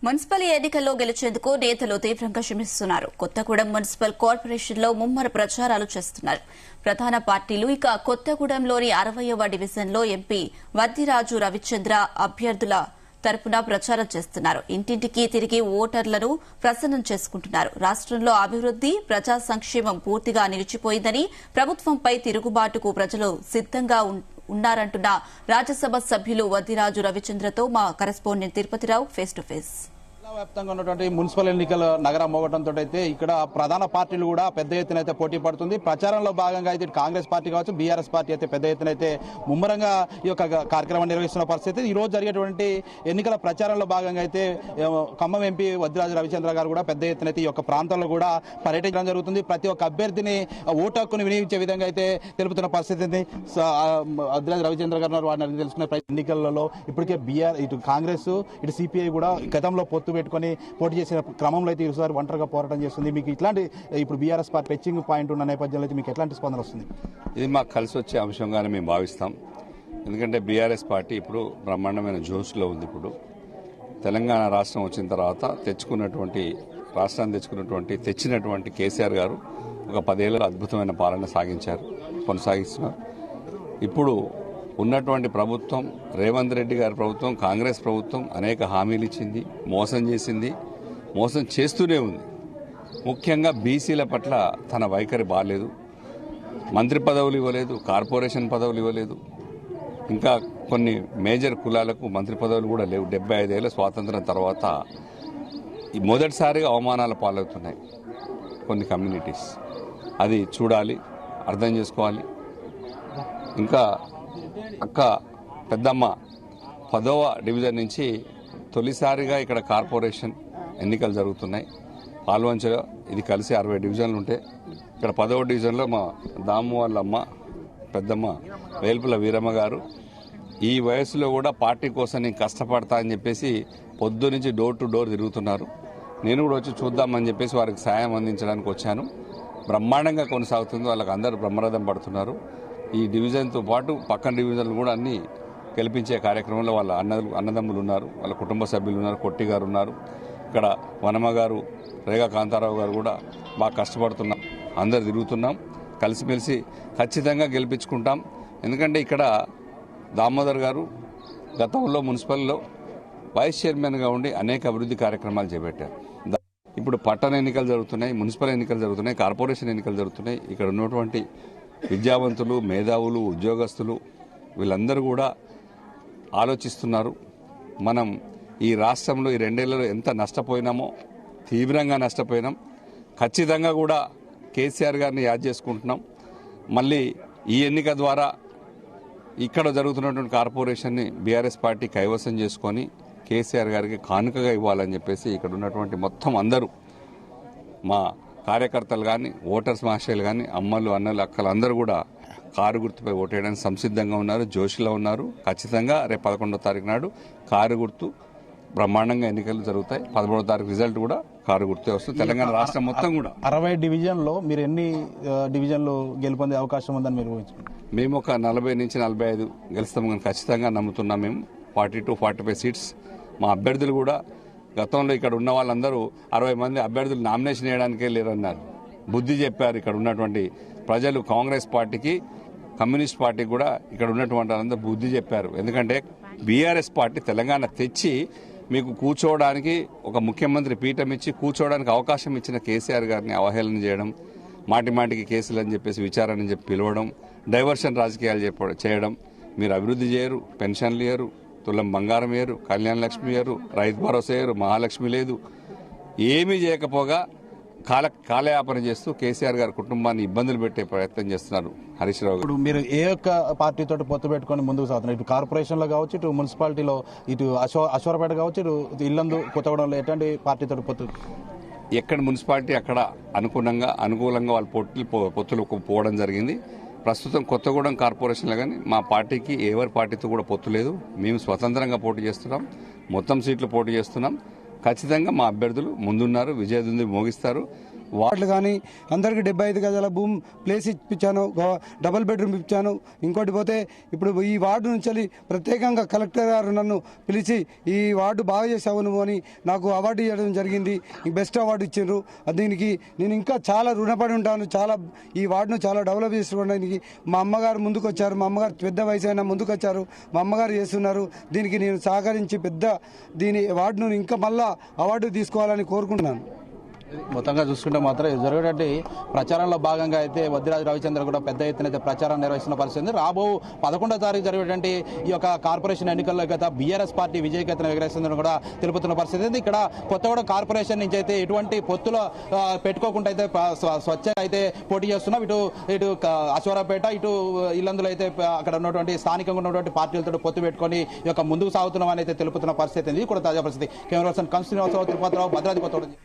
Municipal ఎన్నికల్లో గెలిచేందుకు నేతలు తీవ్రంగా శ్రమిస్తున్నారు. కొత్తగూడెం మున్సిపల్ కార్పొరేషన్లో ముమ్మర ప్రచారాలు చేస్తున్నారు. ప్రధాన పార్టీలు ఇక కొత్తగూడెంలోని 60వ డివిజన్లో ఎంపీ వద్దిరాజు రవిచంద్ర అభ్యర్థుల తరపున ప్రచారం చేస్తున్నారు. ఇంటింటికి తిరిగి ఓటర్లను ప్రసన్నం చేసుకుంటున్నారు. రాష్ట్రంలో అభివృద్ది, ప్రజా సంక్షేమం పూర్తిగా నిలిచిపోయిందని, ప్రభుత్వంపై తిరుగుబాటుకు ప్రజలు సిద్దంగా ఉన్నారంటున్న రాజ్యసభ సభ్యులు వద్దిరాజు రవిచంద్రతో మా correspondent Tirupathirao face to face. వ్యాప్తంగా ఉన్నటువంటి మున్సిపల్ ఎన్నికల నగరం మోగటంతో అయితే ఇక్కడ ప్రధాన పార్టీలు కూడా పెద్ద ఎత్తున అయితే పోటీ పడుతుంది. ప్రచారంలో భాగంగా అయితే కాంగ్రెస్ పార్టీ కావచ్చు, బీఆర్ఎస్ పార్టీ అయితే పెద్ద ఎత్తున అయితే ముమ్మరంగా ఈ యొక్క కార్యక్రమం నిర్వహిస్తున్న పరిస్థితి. ఈ రోజు జరిగేటువంటి ఎన్నికల ప్రచారంలో భాగంగా అయితే ఖమ్మం ఎంపీ వద్దిరాజు రవిచంద్ర గారు కూడా పెద్ద ఎత్తున అయితే ఈ యొక్క ప్రాంతంలో కూడా పర్యటించడం జరుగుతుంది. ప్రతి ఒక్క అభ్యర్థిని ఓటు హక్కును వినియోగించే విధంగా అయితే తెలుపుతున్న పరిస్థితి. వద్దిరాజు రవిచంద్ర గారు వారిని తెలుసుకునే ఎన్నికలలో ఇప్పటికే ఇటు కాంగ్రెస్, ఇటు సిపిఐ కూడా గతంలో పొత్తు పెట్టుకుని పోటీ చేసిన క్రమంలో అయితే ఈసారి ఒంటరిగా పోరాటం చేస్తుంది. మీకు ఇట్లాంటి ఇప్పుడు బీఆర్ఎస్ పార్టీ టచింగ్ పాయింట్ ఉన్న నేపథ్యంలో అయితే మీకు ఎట్లాంటి స్పందన వస్తుంది? ఇది మాకు కలిసి వచ్చే అంశంగానే మేము భావిస్తాం. ఎందుకంటే బీఆర్ఎస్ పార్టీ ఇప్పుడు బ్రహ్మాండమైన జోష్లో ఉంది. ఇప్పుడు తెలంగాణ రాష్ట్రం వచ్చిన తర్వాత రాష్ట్రాన్ని తెచ్చినటువంటి కేసీఆర్ గారు ఒక 10 ఏళ్ళ అద్భుతమైన పాలన కొనసాగిస్తున్నారు. ఇప్పుడు ఉన్నటువంటి ప్రభుత్వం, రేవంత్ రెడ్డి గారి ప్రభుత్వం, కాంగ్రెస్ ప్రభుత్వం అనేక హామీలు ఇచ్చింది, మోసం చేసింది, మోసం చేస్తూనే ఉంది. ముఖ్యంగా బీసీల పట్ల తన వైఖరి బాలేదు. మంత్రి పదవులు ఇవ్వలేదు, కార్పొరేషన్ పదవులు ఇవ్వలేదు, ఇంకా కొన్ని మేజర్ కులాలకు మంత్రి పదవులు కూడా లేవు. 75 ఏళ్ల స్వాతంత్రం తర్వాత మొదటిసారిగా అవమానాల పాలవుతున్నాయి కొన్ని కమ్యూనిటీస్. అది చూడాలి, అర్థం చేసుకోవాలి. ఇంకా పెద్దమ్మ 10వ డివిజన్ నుంచి తొలిసారిగా ఇక్కడ కార్పొరేషన్ ఎన్నికలు జరుగుతున్నాయి. పాల్వంచలో ఇది కలిసి 60 డివిజన్లు ఉంటాయి. ఇక్కడ 10వ డివిజన్లో మా దాము వాళ్ళ అమ్మ పెద్దమ్మ వేల్పుల వీరమ్మ గారు ఈ వయసులో కూడా పార్టీ కోసం నేను కష్టపడతా అని చెప్పేసి పొద్దు నుంచి డోర్ టు డోర్ తిరుగుతున్నారు. నేను కూడా వచ్చి చూద్దామని చెప్పేసి వారికి సాయం అందించడానికి వచ్చాను. బ్రహ్మాండంగా కొనసాగుతుంది. వాళ్ళకి అందరూ బ్రహ్మరథం పడుతున్నారు. ఈ డివిజన్తో పాటు పక్కన డివిజన్లు కూడా అన్ని గెలిపించే కార్యక్రమంలో వాళ్ళ అన్నదమ్ములు ఉన్నారు, వాళ్ళ కుటుంబ సభ్యులు ఉన్నారు, కొట్టి గారు ఉన్నారు, ఇక్కడ వనమ గారు, రేగా కాంతారావు గారు కూడా బాగా కష్టపడుతున్నాం. అందరు తిరుగుతున్నాం. కలిసిమెలిసి ఖచ్చితంగా గెలిపించుకుంటాం. ఎందుకంటే ఇక్కడ దామోదర్ గారు గతంలో మున్సిపల్లో వైస్ చైర్మన్గా ఉండి అనేక అభివృద్ధి కార్యక్రమాలు చేపట్టారు. ఇప్పుడు పట్టణ ఎన్నికలు జరుగుతున్నాయి, మున్సిపల్ ఎన్నికలు జరుగుతున్నాయి, కార్పొరేషన్ ఎన్నికలు జరుగుతున్నాయి. ఇక్కడ ఉన్నటువంటి విద్యావంతులు, మేధావులు, ఉద్యోగస్తులు వీళ్ళందరూ కూడా ఆలోచిస్తున్నారు. మనం ఈ రాష్ట్రంలో ఈ 2 ఏళ్లలో ఎంత నష్టపోయినామో, తీవ్రంగా నష్టపోయినాం. ఖచ్చితంగా కూడా కేసీఆర్ గారిని యాద్ చేసుకుంటున్నాం. మళ్ళీ ఈ ఎన్నిక ద్వారా ఇక్కడ జరుగుతున్నటువంటి కార్పొరేషన్ని బీఆర్ఎస్ పార్టీ కైవసం చేసుకొని కేసీఆర్ గారికి కానుకగా ఇవ్వాలని చెప్పేసి ఇక్కడ ఉన్నటువంటి మొత్తం అందరూ మా కార్యకర్తలు కానీ, ఓటర్స్ మహాశయులు కానీ, అమ్మలు, అన్నలు, అక్కలు అందరూ కూడా కారు గుర్తుపై ఓటేయడానికి సంసిద్ధంగా ఉన్నారు, జోష్లో ఉన్నారు. ఖచ్చితంగా రేపు 11వ తారీఖు నాడు కారు గుర్తు బ్రహ్మాండంగా ఎన్నికలు జరుగుతాయి. 13వ తారీఖు రిజల్ట్ కూడా కారు గుర్తే వస్తుంది. తెలంగాణ రాష్ట్రం మొత్తం కూడా 60 డివిజన్లో మీరు ఎన్ని డివిజన్లు గెలుపొందే అవకాశం ఉందని మీరు ఊహించుకుంటారు? మేము ఒక 40 నుంచి 45 గెలుస్తామని ఖచ్చితంగా నమ్ముతున్నాం. మేము 42-45 సీట్స్. మా అభ్యర్థులు కూడా గతంలో ఇక్కడ ఉన్న వాళ్ళందరూ 60 మంది అభ్యర్థులు నామినేషన్ వేయడానికే లేరన్నారు. బుద్ధి చెప్పారు ఇక్కడ ఉన్నటువంటి ప్రజలు. కాంగ్రెస్ పార్టీకి, కమ్యూనిస్ట్ పార్టీకి కూడా ఇక్కడ ఉన్నటువంటి వాళ్ళందరూ బుద్ధి చెప్పారు. ఎందుకంటే బీఆర్ఎస్ పార్టీ తెలంగాణ తెచ్చి మీకు కూర్చోవడానికి ఒక ముఖ్యమంత్రి పీఠం ఇచ్చి కూర్చోవడానికి అవకాశం ఇచ్చిన కేసీఆర్ గారిని అవహేళన చేయడం, మాటికి కేసులు అని చెప్పేసి విచారణ చెప్పి పిలవడం, డైవర్షన్ రాజకీయాలు చేయడం. మీరు అభివృద్ధి చేయరు, పెన్షన్లు ఇయ్యరు, తులం బంగారం వేయరు, కళ్యాణ లక్ష్మి వేయరు, రైతు భరోసా వేయరు, మహాలక్ష్మి లేదు, ఏమీ చేయకపోగా కాలయాపన చేస్తూ కేసీఆర్ గారి కుటుంబాన్ని ఇబ్బందులు పెట్టే ప్రయత్నం చేస్తున్నారు హరీష్ రావు గారు. ఇప్పుడు మీరు ఏ ఒక్క పార్టీతో పొత్తు పెట్టుకుని ముందుకు సాగుతున్నారు? ఇటు కార్పొరేషన్లో కావచ్చు, ఇటు మున్సిపాలిటీలో, ఇటు అశ్వరపేట కావచ్చు, ఇటు ఇల్లందు, కొత్తగూడెంలో ఎటువంటి పార్టీతో పొత్తు? ఎక్కడ మున్సిపాలిటీ అక్కడ అనుకూలంగా వాళ్ళ పొత్తులు పోవడం జరిగింది. ప్రస్తుతం కొత్తగూడెం కార్పొరేషన్లో కానీ మా పార్టీకి ఎవరి పార్టీతో కూడా పొత్తు లేదు. మేము స్వతంత్రంగా పోటీ చేస్తున్నాం, మొత్తం సీట్లు పోటీ చేస్తున్నాం. ఖచ్చితంగా మా అభ్యర్థులు ముందున్నారు, విజయదుంది మోగిస్తారు. వార్డులు కానీ అందరికీ 75 గజాల భూమి ప్లేస్ ఇప్పించాను, డబుల్ బెడ్రూమ్ ఇప్పించాను. ఇంకోటి పోతే ఇప్పుడు ఈ వార్డు నుంచి ప్రత్యేకంగా కలెక్టర్ గారు నన్ను పిలిచి ఈ వార్డు బాగా చేసావు నువ్వు అని నాకు అవార్డు ఇవ్వడం జరిగింది. బెస్ట్ అవార్డు ఇచ్చిండ్రు. దీనికి నేను ఇంకా చాలా రుణపడి ఉంటాను. ఈ వార్డును చాలా డెవలప్ చేసుకోవడానికి మా అమ్మగారు ముందుకు వచ్చారు. మా అమ్మగారు పెద్ద వయసు అయినా ముందుకు వచ్చారు. మా అమ్మగారు చేస్తున్నారు. దీనికి నేను సహకరించి దీని వార్డును ఇంకా మళ్ళా అవార్డు తీసుకోవాలని కోరుకుంటున్నాను. మొత్తంగా చూసుకుంటే మాత్రం జరిగేటువంటి ప్రచారంలో భాగంగా అయితే వద్దిరాజు రవిచంద్ర కూడా పెద్ద ఎత్తున అయితే ప్రచారం నిర్వహిస్తున్న పరిస్థితి. రాబో 11వ తారీఖు జరిగేటువంటి ఈ యొక్క కార్పొరేషన్ ఎన్నికల్లో గత బీఆర్ఎస్ పార్టీ విజయకేతన ఎగరేస్తుందని కూడా తెలుపుతున్న పరిస్థితి. ఇక్కడ కొత్తగూడెం కార్పొరేషన్ నుంచి అయితే ఎటువంటి పొత్తులు పెట్టుకోకుండా అయితే స్వచ్ఛంగా అయితే పోటీ చేస్తున్నాం. ఇటు అశ్వరాపేట, ఇటు ఇల్లందులో అయితే అక్కడ ఉన్నటువంటి స్థానికంగా ఉన్నటువంటి పార్టీలతో పొత్తు పెట్టుకొని ఈ యొక్క ముందుకు సాగుతున్నామని అయితే తెలుపుతున్న పరిస్థితి. ఇది కూడా తాజా పరిస్థితి. కెమెరా పర్సన్ కంస్ శ్రీనివాసరావు, తిరుపతిరావు, భద్రాద్రి కొత్తగూడెం.